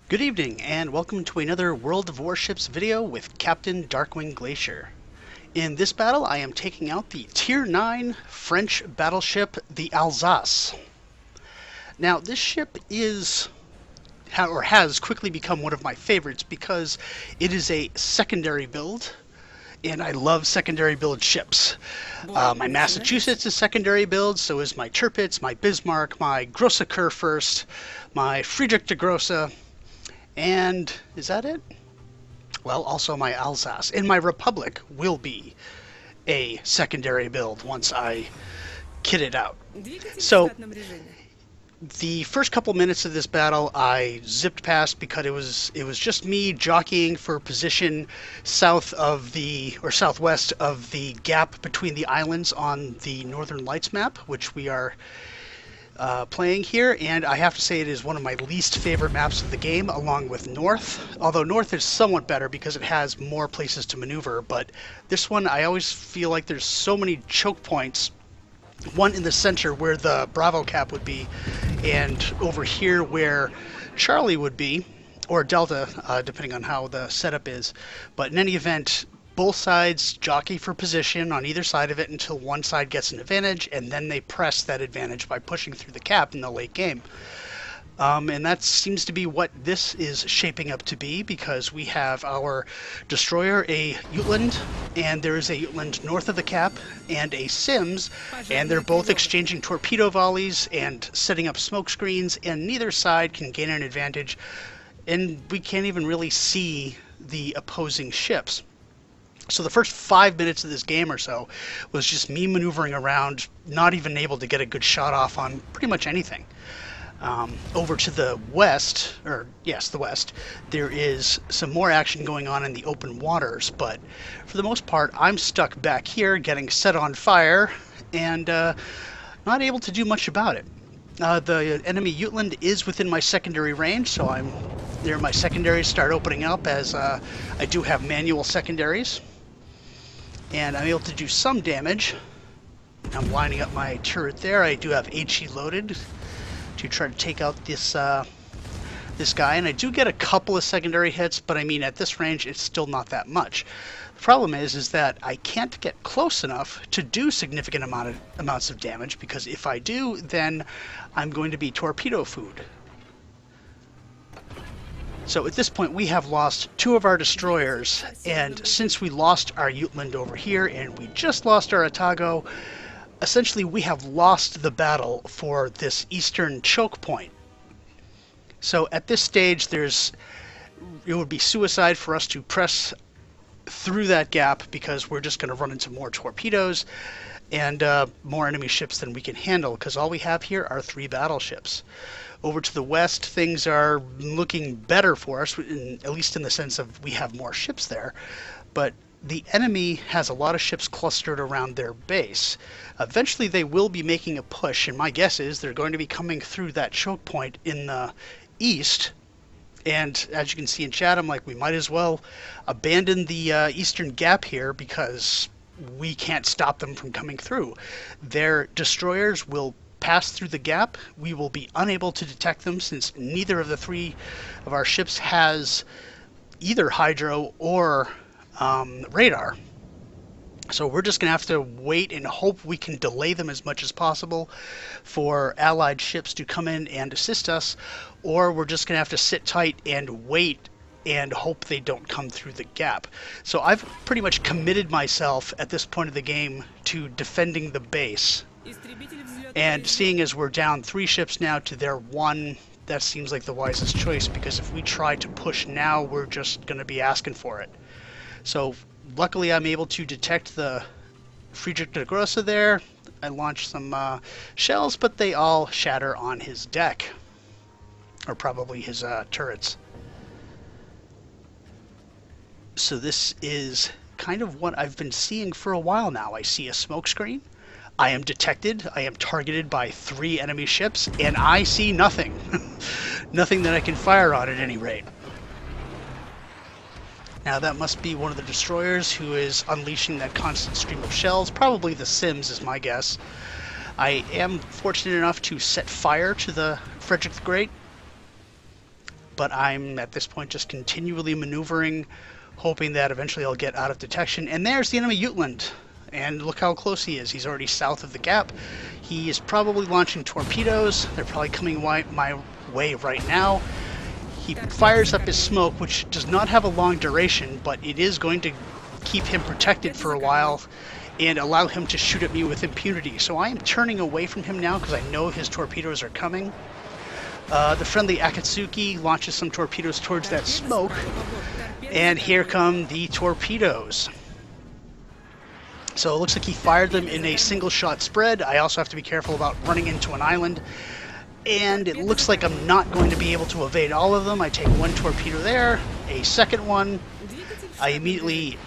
Good evening, and welcome to another World of Warships video with Captain Darkwing Glacier. In this battle, I am taking out the Tier 9 French battleship, the Alsace. Now, this ship has quickly become one of my favorites because it is a secondary build, and I love secondary build ships. My Massachusetts is secondary build, so is my Tirpitz, my Bismarck, my Grosse Kurfürst, my Friedrich de Grosse, and is that it? Well, also my Alsace. And my Republic will be a secondary build once I kit it out. So the first couple minutes of this battle I zipped past because it was just me jockeying for position southwest of the gap between the islands on the Northern Lights map, which we are playing here, and I have to say it is one of my least favorite maps of the game, along with North. Although North is somewhat better because it has more places to maneuver, but this one I always feel like there's so many choke points. One in the center where the Bravo cap would be, and over here where Charlie would be, or Delta, depending on how the setup is. But in any event, both sides jockey for position on either side of it until one side gets an advantage, and then they press that advantage by pushing through the cap in the late game. And that seems to be what this is shaping up to be, because we have our destroyer, a Jutland, and there is a Jutland north of the cap, and a Sims, and they're both exchanging torpedo volleys and setting up smoke screens, and neither side can gain an advantage, and we can't even really see the opposing ships. So the first 5 minutes of this game or so was just me maneuvering around, not even able to get a good shot off on pretty much anything. Over to the west, the west, there is some more action going on in the open waters, but for the most part, I'm stuck back here getting set on fire and not able to do much about it. The enemy Jutland is within my secondary range, so my secondaries start opening up as I do have manual secondaries, and I'm able to do some damage. I'm lining up my turret there. I do have HE loaded to try to take out this guy, and I do get a couple of secondary hits, but I mean at this range it's still not that much. The problem is that I can't get close enough to do significant amounts of damage, because if I do, then I'm going to be torpedo food. So at this point we have lost 2 of our destroyers, and since we lost our Jutland over here and we just lost our Atago, essentially we have lost the battle for this eastern choke point. So at this stage it would be suicide for us to press through that gap, because we're just going to run into more torpedoes and more enemy ships than we can handle, because all we have here are 3 battleships. Over to the west, things are looking better for us, at least in the sense of we have more ships there, but the enemy has a lot of ships clustered around their base. Eventually they will be making a push, and my guess is they're going to be coming through that choke point in the east. And as you can see in chat, I'm like, we might as well abandon the eastern gap here, because we can't stop them from coming through. Their destroyers will pass through the gap. We will be unable to detect them, since neither of the 3 of our ships has either hydro or radar. So we're just going to have to wait and hope we can delay them as much as possible for allied ships to come in and assist us, or we're just going to have to sit tight and wait and hope they don't come through the gap. So I've pretty much committed myself at this point of the game to defending the base. And seeing as we're down 3 ships now to their 1, that seems like the wisest choice, because if we try to push now, we're just going to be asking for it. So luckily I'm able to detect the Friedrich de Grosse there. I launched some shells, but they all shatter on his deck, or probably his turrets. So this is kind of what I've been seeing for a while now. I see a smoke screen. I am detected. I am targeted by 3 enemy ships, and I see nothing. Nothing that I can fire on at any rate. Now that must be one of the destroyers who is unleashing that constant stream of shells. Probably the Sims is my guess. I am fortunate enough to set fire to the Frederick the Great, but I'm at this point just continually maneuvering, hoping that eventually I'll get out of detection. And there's the enemy Jutland. And look how close he is. He's already south of the gap. He is probably launching torpedoes. They're probably coming my way right now. He fires up his smoke, which does not have a long duration, but it is going to keep him protected for a while and allow him to shoot at me with impunity. So I am turning away from him now because I know his torpedoes are coming. The friendly Akatsuki launches some torpedoes towards that smoke, and here come the torpedoes. So it looks like he fired them in a single shot spread. I also have to be careful about running into an island. And it looks like I'm not going to be able to evade all of them. I take one torpedo there, a second one. I immediately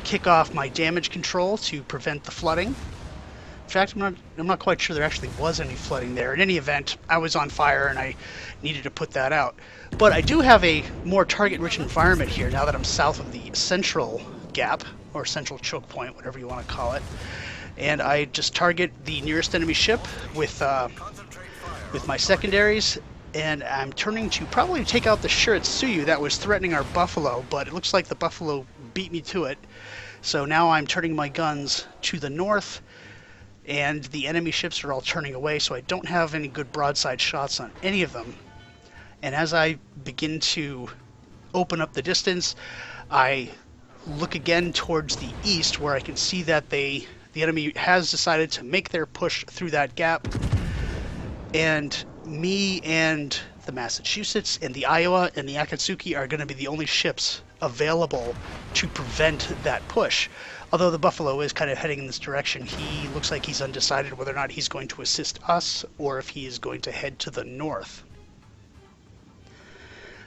kick off my damage control to prevent the flooding. In fact, I'm not quite sure there actually was any flooding there. In any event, I was on fire and I needed to put that out. But I do have a more target-rich environment here now that I'm south of the central gap, or central choke point, whatever you want to call it. And I just target the nearest enemy ship with my secondaries, and I'm turning to probably take out the Shiratsuyu that was threatening our Buffalo, but it looks like the Buffalo beat me to it. So now I'm turning my guns to the north, and the enemy ships are all turning away, so I don't have any good broadside shots on any of them. And as I begin to open up the distance, I look again towards the east, where I can see that the enemy has decided to make their push through that gap. And me and the Massachusetts and the Iowa and the Akatsuki are going to be the only ships available to prevent that push. Although the Buffalo is kind of heading in this direction, he looks like he's undecided whether or not he's going to assist us or if he is going to head to the north.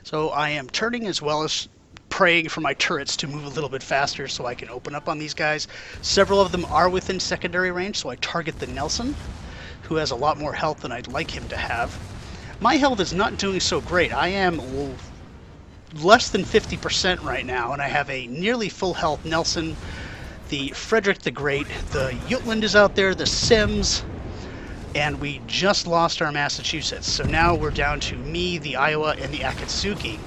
So I am turning as well as praying for my turrets to move a little bit faster so I can open up on these guys. Several of them are within secondary range, so I target the Nelson, who has a lot more health than I'd like him to have. My health is not doing so great. I am less than 50% right now, and I have a nearly full health Nelson, the Frederick the Great, the Jutland is out there, the Sims, and we just lost our Massachusetts. So now we're down to me, the Iowa, and the Akatsuki.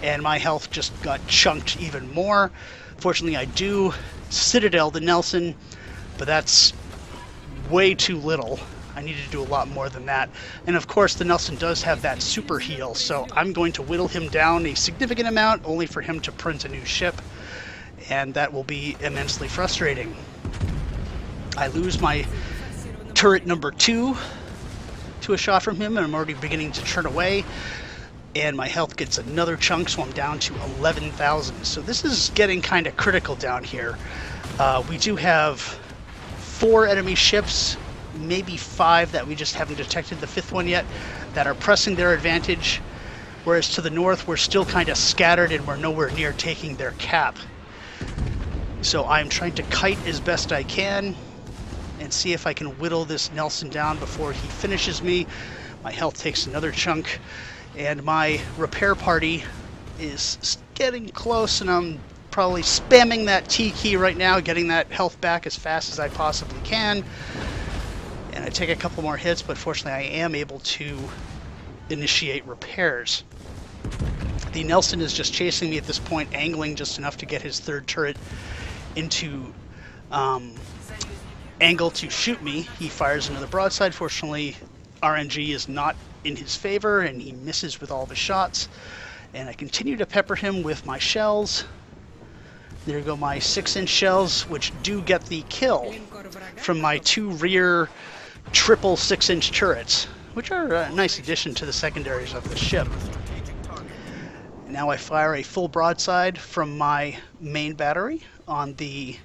And my health just got chunked even more. Fortunately, I do Citadel the Nelson, but that's way too little. I need to do a lot more than that. And of course, the Nelson does have that super heal, so I'm going to whittle him down a significant amount, only for him to print a new ship, and that will be immensely frustrating. I lose my turret number 2 to a shot from him, and I'm already beginning to turn away. And my health gets another chunk, so I'm down to 11,000. So this is getting kind of critical down here. We do have 4 enemy ships, maybe 5 that we just haven't detected the 5th one yet, that are pressing their advantage. Whereas to the north, we're still kind of scattered and we're nowhere near taking their cap. So I'm trying to kite as best I can and see if I can whittle this Nelson down before he finishes me. My health takes another chunk. And my repair party is getting close, and I'm probably spamming that T key right now, getting that health back as fast as I possibly can. And I take a couple more hits, but fortunately I am able to initiate repairs. The Nelson is just chasing me at this point, angling just enough to get his 3rd turret into angle to shoot me. He fires another broadside. Fortunately, RNG is not in his favor, and he misses with all the shots. And I continue to pepper him with my shells. There go my 6-inch shells, which do get the kill from my 2 rear triple 6-inch turrets, which are a nice addition to the secondaries of the ship. Now I fire a full broadside from my main battery on the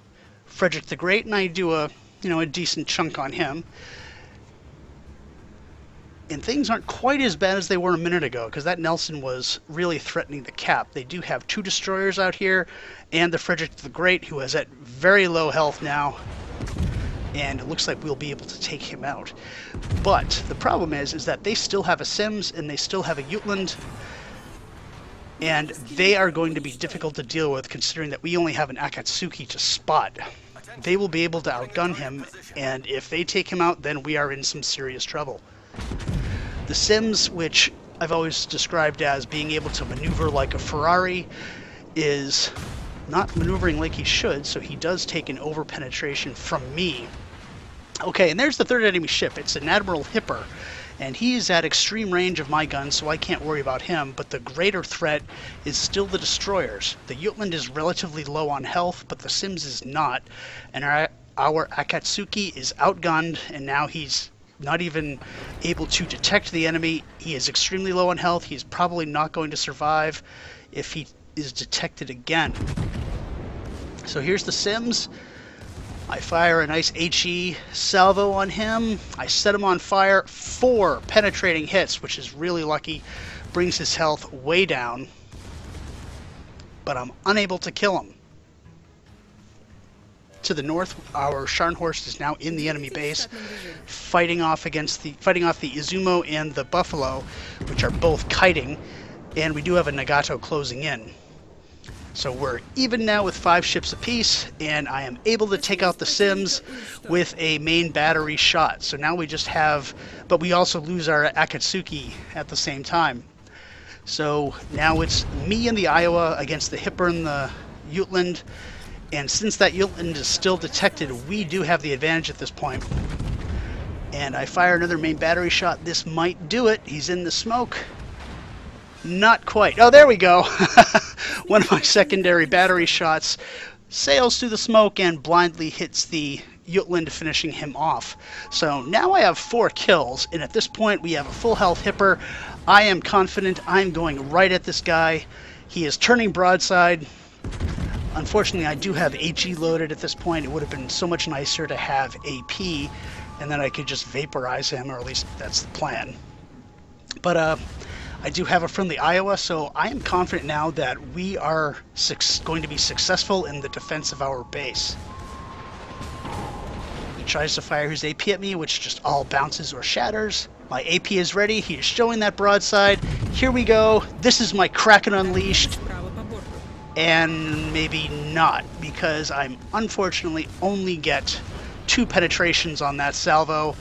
Frederick the Great, and I do a decent chunk on him. And things aren't quite as bad as they were a minute ago, because that Nelson was really threatening the cap. They do have 2 destroyers out here, and the Frederick the Great, who is at very low health now, and it looks like we'll be able to take him out. But the problem is that they still have a Sims, and they still have a Jutland, and they are going to be difficult to deal with, considering that we only have an Akatsuki to spot. They will be able to outgun him, and if they take him out, then we are in some serious trouble. The Sims, which I've always described as being able to maneuver like a Ferrari, is not maneuvering like he should, so he does take an over-penetration from me. Okay, and there's the third enemy ship. It's an Admiral Hipper, and he's at extreme range of my gun, so I can't worry about him, but the greater threat is still the destroyers. The Jutland is relatively low on health, but the Sims is not, and our Akatsuki is outgunned, and now he's not even able to detect the enemy. He is extremely low on health. He's probably not going to survive if he is detected again. So here's the Sims. I fire a nice HE salvo on him. I set him on fire. 4 penetrating hits, which is really lucky. Brings his health way down. But I'm unable to kill him. To the north, our Scharnhorst is now in the enemy base, fighting off the Izumo and the Buffalo, which are both kiting, and we do have a Nagato closing in. So we're even now with 5 ships apiece, and I am able to take out the Sims with a main battery shot. So now we just have, but we also lose our Akatsuki at the same time. So now it's me and the Iowa against the Hipper and the Jutland, and since that Jutland is still detected, we do have the advantage at this point. And I fire another main battery shot. This might do it. He's in the smoke. Not quite. Oh, there we go. One of my secondary battery shots sails through the smoke and blindly hits the Jutland, finishing him off. So now I have 4 kills, and at this point we have a full health Hipper. I am confident I'm going right at this guy. He is turning broadside. Unfortunately, I do have HE loaded at this point. It would have been so much nicer to have AP, and then I could just vaporize him, or at least that's the plan. But I do have a friendly Iowa, so I am confident now that we are going to be successful in the defense of our base. He tries to fire his AP at me, which just all bounces or shatters. My AP is ready. He is showing that broadside. Here we go. This is my Kraken Unleashed. And maybe not, because I unfortunately only get 2 penetrations on that salvo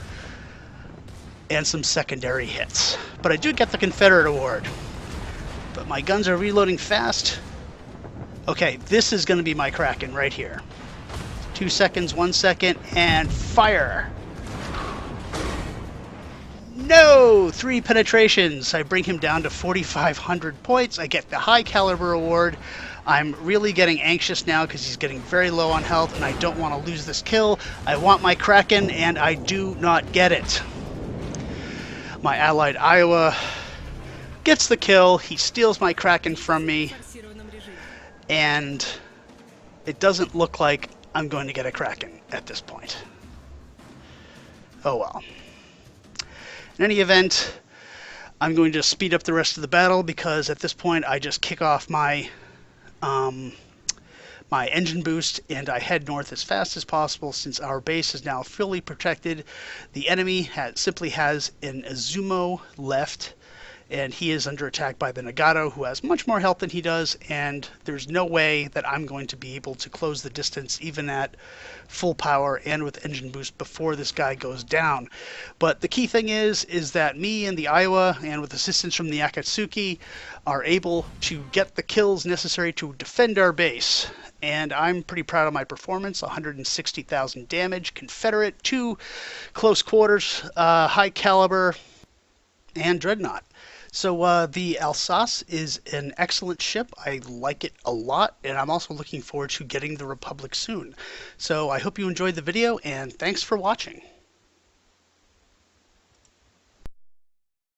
and some secondary hits. But I do get the Confederate Award. But my guns are reloading fast. Okay, this is going to be my Kraken right here. 2 seconds, 1 second, and fire! No! 3 penetrations. I bring him down to 4,500 points. I get the High Caliber Award. I'm really getting anxious now because he's getting very low on health, and I don't want to lose this kill. I want my Kraken, and I do not get it. My allied Iowa gets the kill. He steals my Kraken from me, and it doesn't look like I'm going to get a Kraken at this point. Oh well. In any event, I'm going to speed up the rest of the battle because at this point I just kick off my my engine boost and I head north as fast as possible since our base is now fully protected. The enemy simply has an Izumo left, and he is under attack by the Nagato, who has much more health than he does, and there's no way that I'm going to be able to close the distance even at full power and with engine boost before this guy goes down. But the key thing is that me and the Iowa, and with assistance from the Akatsuki, are able to get the kills necessary to defend our base. And I'm pretty proud of my performance. 160,000 damage, Confederate, 2 close quarters, high caliber, and dreadnought. So the Alsace is an excellent ship. I like it a lot, and I'm also looking forward to getting the Republic soon. So I hope you enjoyed the video, and thanks for watching.